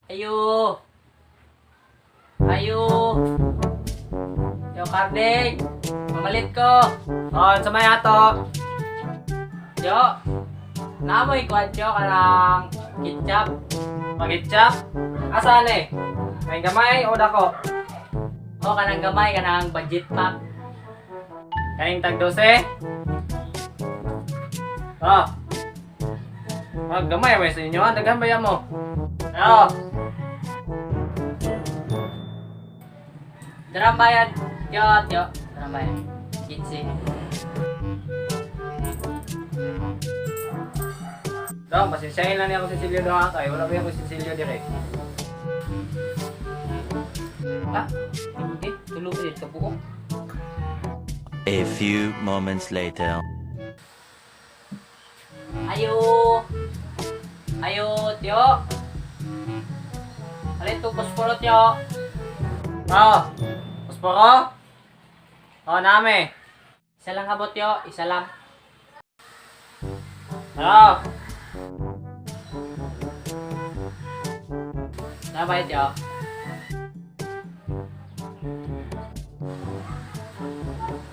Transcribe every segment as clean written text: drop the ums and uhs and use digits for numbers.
Ayo. Ayo. Yo Karding. Mamalit ko. Oh, sa may ato. Yo. Namoy kuan yo kanang ketchup. Mag-ketchup. Asa ni? May gamay o dako? O kanang gamay kanang budget pack. Kaing tag 12. Oh. Gamay ba sa inyo? Daghan ba yan mo? Oh. Darang bayad. Yo. Darang bayad. 15. Dong, pasensyahin lang niya ako si Silio doon kay wala ba ako si Silio dire. Ah, hindi. Tulog ulit ka buo. A few moments later. Ayo. Ayo, Tio. Alin to posporo, Tio. Oh. Posporo? Oh, name. Isa lang abot, Tio. Isa lang. Oh. Sabay, Tio.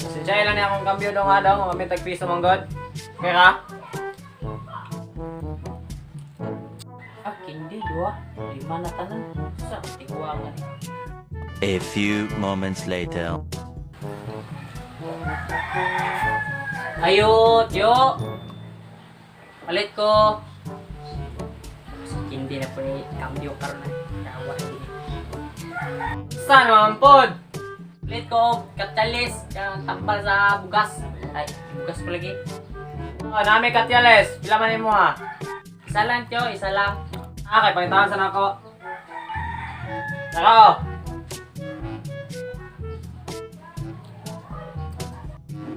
Pasensyahin lang niya akong kambyo doon nga daw. Kami tag-piso mong god. Okay ka? Ah, hindi, 2. 5 na tanan. Sa tiguangan. A few moments later. Ayo, Tio. Palit ko. Hindi na po ni cambio karon na. Kawa din. Saan mampod? Palit ko katalis yang tambal sa bugas. Ay, bugas ko lagi. Oh, nami katyales. Pila man mo ha? Isa lang, Tio. Isa lang. Kay pangitawan sa nako. Nako.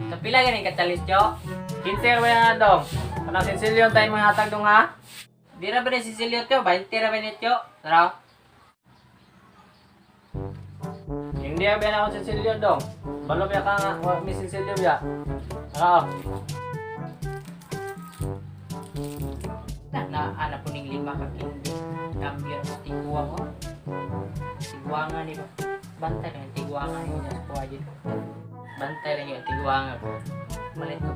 Kapila ganing katalis, Tio. 15 ba yan dong? Kanang sinsilyo tayo mga hatag dong ha? Di ra ba ni Cecilio, Tio? 20 ra ba ni Tio? Tara. Hindi ba yan ako sinsilyo dong? Balo ba ka nga? May sinsilyo ba? Nako. Ana po ning 5 ka kindi. Cambio sa tiguang ko. Tiguangan ni ba? Bantay lang yung tiguangan ni sa kuwaji. Bantay lang yung tiguangan ko. Malit ko.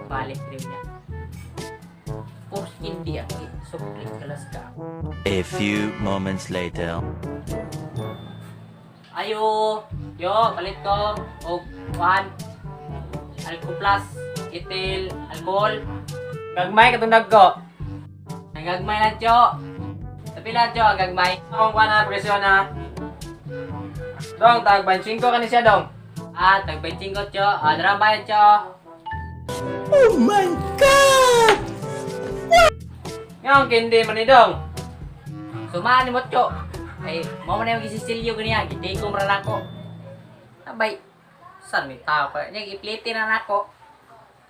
Balik rin niya. Course hindi ang supli kalas ka. A few moments later. Ayo, yo, palit ko. Og 1. Alco plus, etil, alcohol. Gagmay katundag ko. Nagagmay na, Tio. Tapila, Tio, ang gagmay. Akong kuha na presyon ha. Dong, tag 25 ka ni siya dong. Ah, tag 25, Tio. Ah, darang bayad, Tio. Ngayon, kindi man ni dong. Sumaan ni mo, Tio. Ay, mo man yung Cecilio ganiya. Gitay ko mara nako. Abay, saan may tao pa? Niyang ipliti na nako.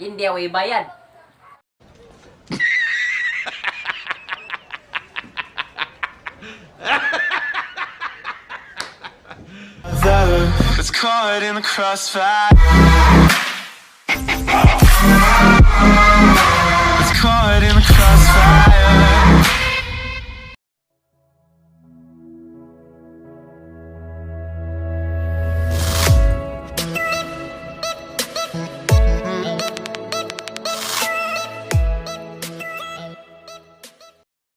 Hindi ako ibayad. It's caught in the crossfire. It's caught in the crossfire.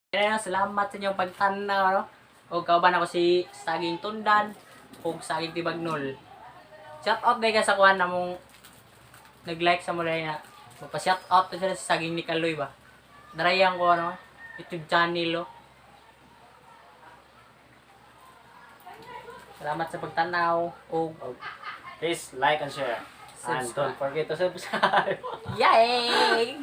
Kaya salamat sa inyong pagtanaw, no? O kauban ako si Saging Tundan o Saging Tibagnol. Shout out day ka sa kuhan na mong nag-like sa mula na. Magpa-shout out na sila sa Saging ni Kaloy ba? Darayan ko ano, YouTube channel, oh. Salamat sa pagtanaw o Please like and share. And Subscribe. don't forget to subscribe. yay!